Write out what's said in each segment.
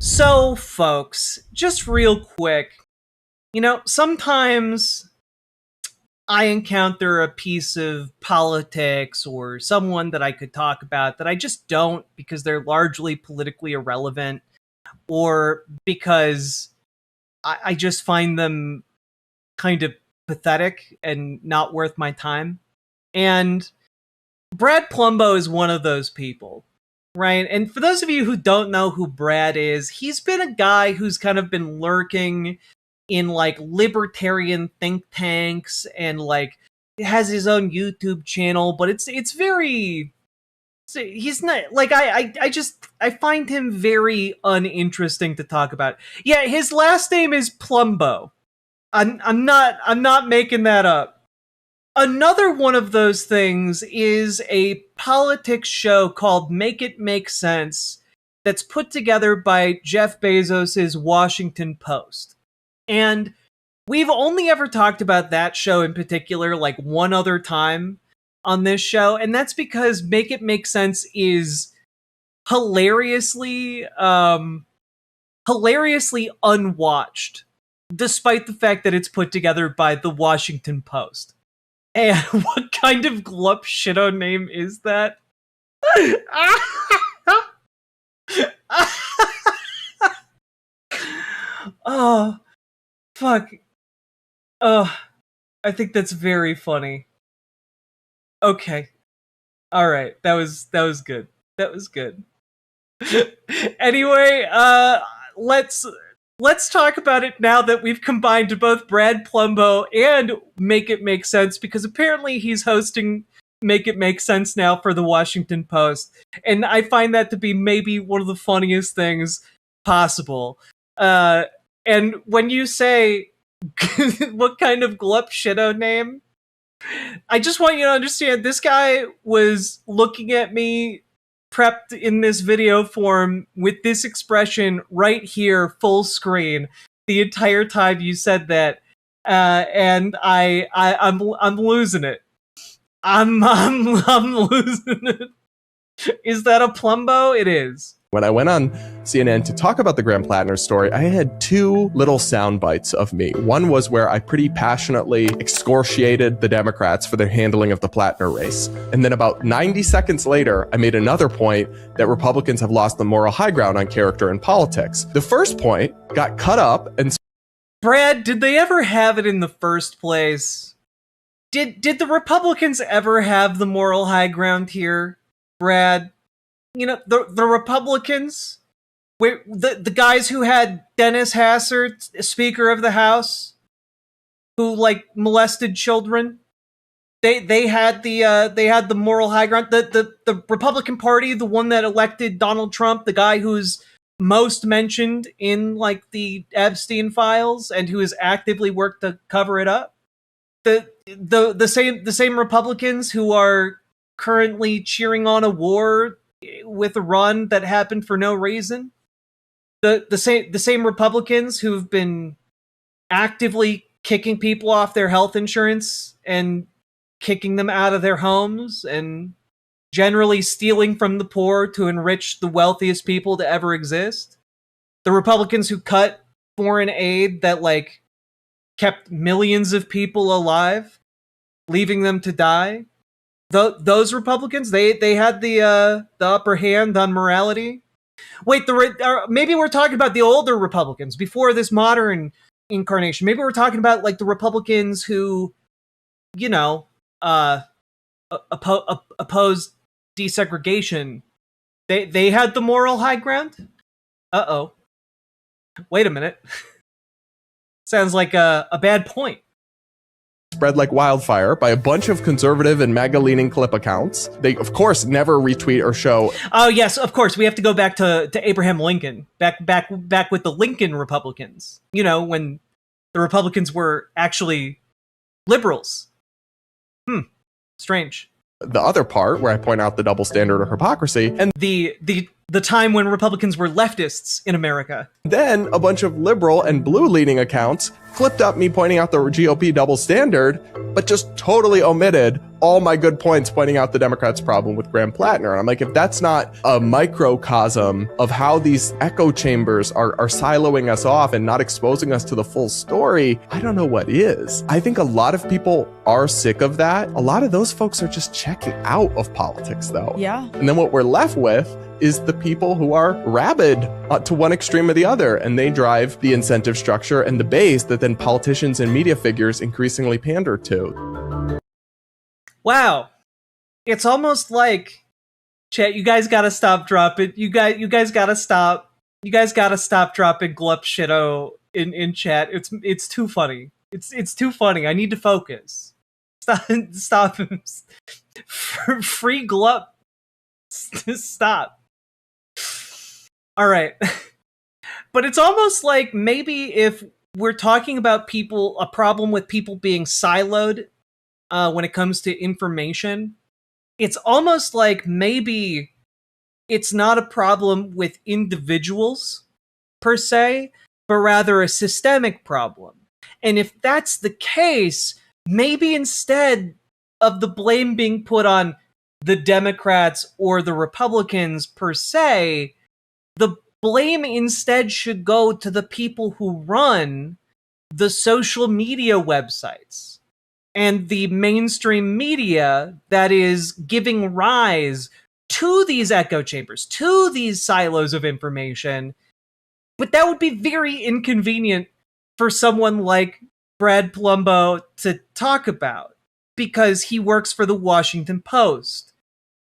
So, folks, just real quick, sometimes I encounter a piece of politics or someone that I could talk about that I just don't because they're largely politically irrelevant or because I just find them kind of pathetic and not worth my time. And Brad Palumbo is one of those people. Right. And for those of you who don't know who Brad is, he's been a guy who's kind of been lurking in like libertarian think tanks and like has his own YouTube channel, but it's very he's not like I find him very uninteresting to talk about. Yeah, his last name is Polumbo. I'm not making that up. Another one of those things is a politics show called Make It Make Sense that's put together by Jeff Bezos' Washington Post. And we've only ever talked about that show in particular like one other time on this show, and that's because Make It Make Sense is hilariously unwatched, despite the fact that it's put together by the Washington Post. And what kind of glup shitto name is that? Oh, fuck. Oh, I think that's very funny. Okay. Alright, that was good. That was good. Anyway, let's talk about it now that we've combined both Brad Palumbo and Make It Make Sense, because apparently he's hosting Make It Make Sense now for the Washington Post. And I find that to be maybe one of the funniest things possible. And when you say, what kind of glup shitto name? I just want you to understand, this guy was looking at me prepped in this video form with this expression right here, full screen, the entire time you said that, and I'm losing it. I'm losing it. Is that a Polumbo? It is. When I went on CNN to talk about the Graham Plattner story, I had two little sound bites of me. One was where I pretty passionately excoriated the Democrats for their handling of the Plattner race. And then about 90 seconds later, I made another point that Republicans have lost the moral high ground on character and politics. The first point got cut up and... Brad, did they ever have it in the first place? Did the Republicans ever have the moral high ground here, Brad? You know, the Republicans, the guys who had Dennis Hassert, Speaker of the House, who like molested children, they had the moral high ground. The Republican Party, the one that elected Donald Trump, the guy who's most mentioned in like the Epstein files and who has actively worked to cover it up. The same Republicans who are currently cheering on a war with Iran that happened for no reason. The same Republicans who've been actively kicking people off their health insurance and kicking them out of their homes and generally stealing from the poor to enrich the wealthiest people to ever exist. The Republicans who cut foreign aid that like kept millions of people alive, leaving them to die. Those Republicans, they had the upper hand on morality. Wait, maybe we're talking about the older Republicans before this modern incarnation. Maybe we're talking about like the Republicans who, you know, opposed desegregation. They had the moral high ground. Uh-oh. Wait a minute. Sounds like a bad point. Spread like wildfire by a bunch of conservative and MAGA-leaning clip accounts. They, of course, never retweet or show. Oh yes, of course. We have to go back to Abraham Lincoln, back with the Lincoln Republicans. You know, when the Republicans were actually liberals. Strange. The other part where I point out the double standard or hypocrisy, and the time when Republicans were leftists in America. Then a bunch of liberal and blue-leaning accounts clipped up me pointing out the GOP double standard, but just totally omitted all my good points pointing out the Democrats' problem with Graham Plattner. And I'm like, if that's not a microcosm of how these echo chambers are siloing us off and not exposing us to the full story, I don't know what is. I think a lot of people are sick of that. A lot of those folks are just checking out of politics, though. Yeah. And then what we're left with is the people who are rabid to one extreme or the other, and they drive the incentive structure and the base that then politicians and media figures increasingly pander to. Wow. It's almost like, chat, you guys gotta stop dropping, you guys gotta stop dropping glup shitto in chat. It's too funny. It's too funny. I need to focus. Stop. Free glup. Stop. All right. But it's almost like maybe if we're talking about a problem with people being siloed when it comes to information, it's almost like maybe it's not a problem with individuals per se, but rather a systemic problem. And if that's the case, maybe instead of the blame being put on the Democrats or the Republicans per se, the blame instead should go to the people who run the social media websites and the mainstream media that is giving rise to these echo chambers, to these silos of information. But that would be very inconvenient for someone like Brad Palumbo to talk about, because he works for the Washington Post,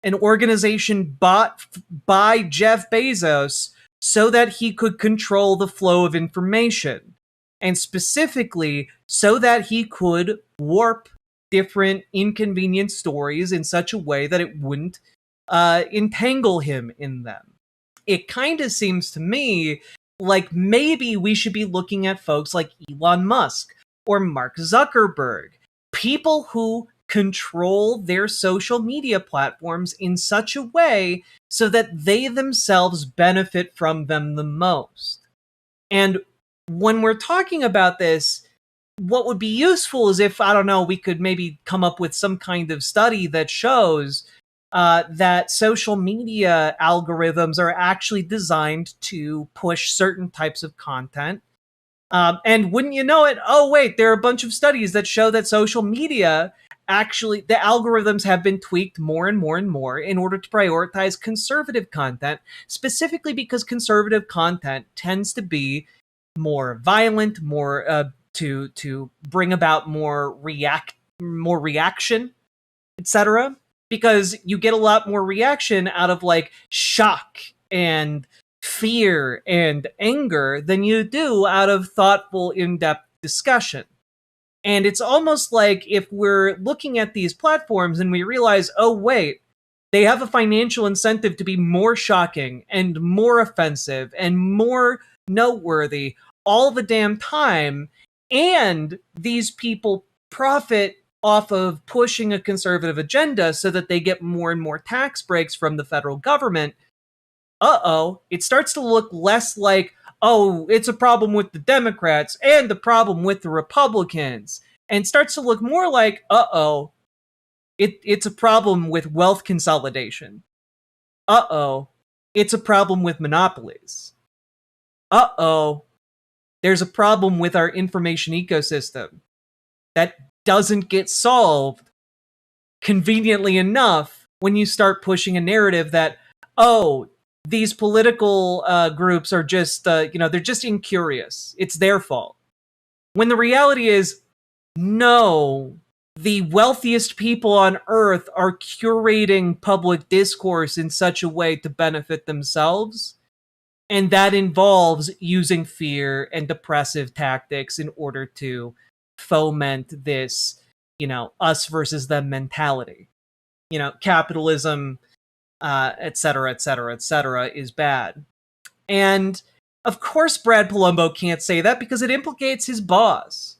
an organization bought by Jeff Bezos so that he could control the flow of information, and specifically so that he could warp different inconvenient stories in such a way that it wouldn't entangle him in them. It kind of seems to me like maybe we should be looking at folks like Elon Musk or Mark Zuckerberg, people who control their social media platforms in such a way so that they themselves benefit from them the most. And when we're talking about this, what would be useful is if, I don't know, we could maybe come up with some kind of study that shows that social media algorithms are actually designed to push certain types of content. And wouldn't you know it, oh wait, there are a bunch of studies that show that social media, actually, the algorithms have been tweaked more and more and more in order to prioritize conservative content, specifically because conservative content tends to be more violent, more to bring about more reaction, etc. Because you get a lot more reaction out of like shock and fear and anger than you do out of thoughtful, in-depth discussion. And it's almost like if we're looking at these platforms and we realize, oh wait, they have a financial incentive to be more shocking and more offensive and more noteworthy all the damn time, and these people profit off of pushing a conservative agenda so that they get more and more tax breaks from the federal government, it starts to look less like, oh, it's a problem with the Democrats and the problem with the Republicans, and starts to look more like, it's a problem with wealth consolidation. It's a problem with monopolies. There's a problem with our information ecosystem that doesn't get solved conveniently enough when you start pushing a narrative that, these political groups are just, they're just incurious. It's their fault. When the reality is, no, the wealthiest people on earth are curating public discourse in such a way to benefit themselves. And that involves using fear and oppressive tactics in order to foment this, us versus them mentality. Capitalism, et cetera, et cetera, et cetera, is bad. And of course, Brad Palumbo can't say that because it implicates his boss.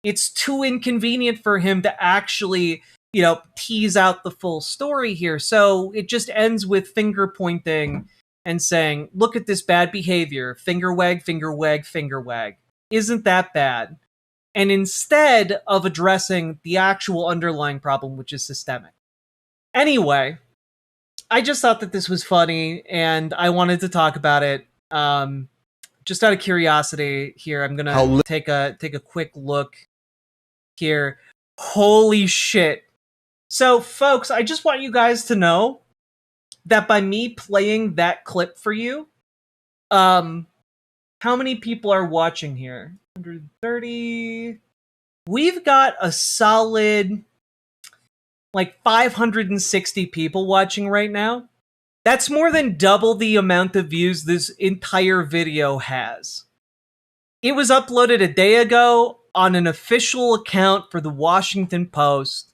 It's too inconvenient for him to actually, tease out the full story here. So it just ends with finger pointing and saying, look at this bad behavior. Finger wag, finger wag, finger wag. Isn't that bad? and instead of addressing the actual underlying problem, which is systemic. Anyway, I just thought that this was funny, and I wanted to talk about it. Just out of curiosity here, I'm gonna take a quick look here. Holy shit. So, folks, I just want you guys to know that by me playing that clip for you, how many people are watching here? 130. We've got a solid, like, 560 people watching right now. That's more than double the amount of views this entire video has. It was uploaded a day ago on an official account for the Washington Post.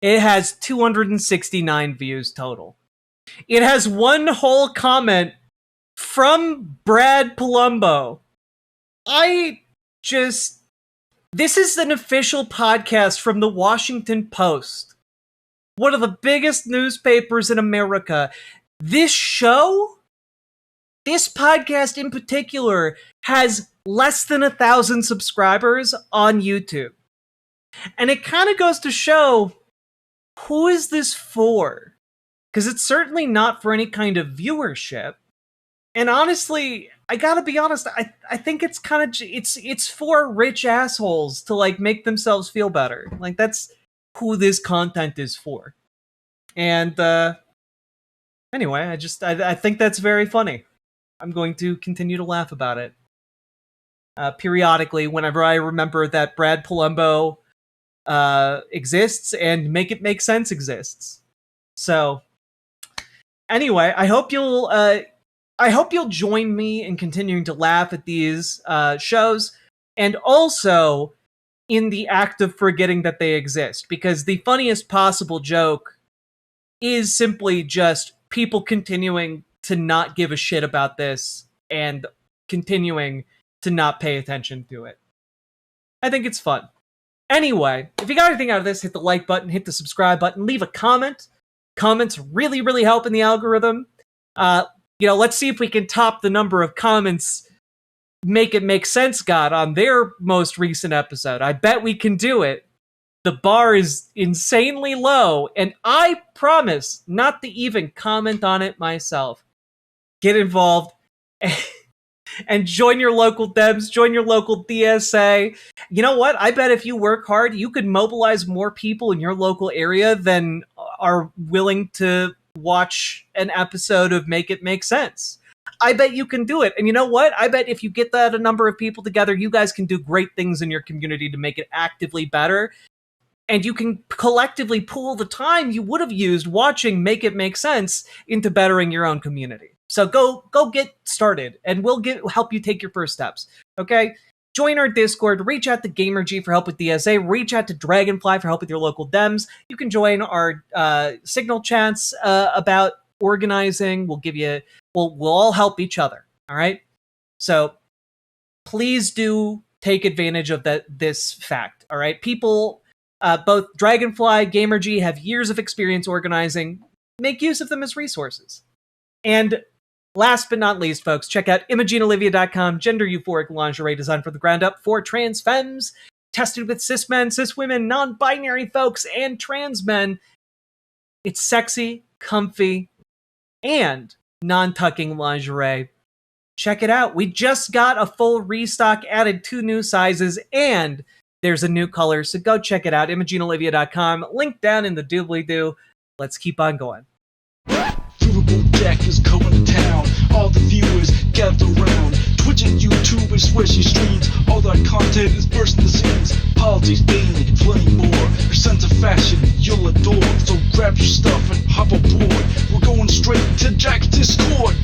It has 269 views total. It has one whole comment from Brad Palumbo. This is an official podcast from the Washington Post, one of the biggest newspapers in America. This podcast in particular, has less than 1,000 subscribers on YouTube. And it kind of goes to show, who is this for? Because it's certainly not for any kind of viewership. And honestly, I gotta be honest, I think it's kind of, it's for rich assholes to, like, make themselves feel better. Like, that's who this content is for. And, anyway, I think that's very funny. I'm going to continue to laugh about it. Periodically, whenever I remember that Brad Palumbo exists and Make It Make Sense exists. So, anyway, I hope you'll join me in continuing to laugh at these shows, and also in the act of forgetting that they exist, because the funniest possible joke is simply just people continuing to not give a shit about this and continuing to not pay attention to it. I think it's fun. Anyway, if you got anything out of this, hit the like button, hit the subscribe button, leave a comment. Comments really, really help in the algorithm. Let's see if we can top the number of comments Make It Make Sense got on their most recent episode. I bet we can do it. The bar is insanely low, and I promise not to even comment on it myself. Get involved and join your local Debs, join your local DSA. You know what? I bet if you work hard, you could mobilize more people in your local area than are willing to watch an episode of Make It Make Sense. I bet you can do it. And you know what? I bet if you get that a number of people together, you guys can do great things in your community to make it actively better. And you can collectively pool the time you would have used watching Make It Make Sense into bettering your own community. So go get started, and we'll help you take your first steps. Okay? Join our Discord, reach out to GamerG for help with DSA, reach out to Dragonfly for help with your local Dems. You can join our Signal chats about organizing. We'll all help each other. All right? So please do take advantage of this fact. All right? People, both Dragonfly, GamerG have years of experience organizing. Make use of them as resources. And last but not least, folks, check out ImogeneOlivia.com, gender-euphoric lingerie designed from the ground up for trans femmes, tested with cis men, cis women, non-binary folks, and trans men. It's sexy, comfy, and non-tucking lingerie. Check it out. We just got a full restock, added 2 new sizes, and there's a new color, so go check it out, ImogeneOlivia.com. Link down in the doobly-doo. Let's keep on going. Riverboat Jack is coming to town. All the viewers gather around. Twitch and YouTube is where she streams. All that content is bursting the scenes. Politics, being plenty more. Her sense of fashion you'll adore. So grab your stuff and hop aboard. We're going straight to Jack's Discord.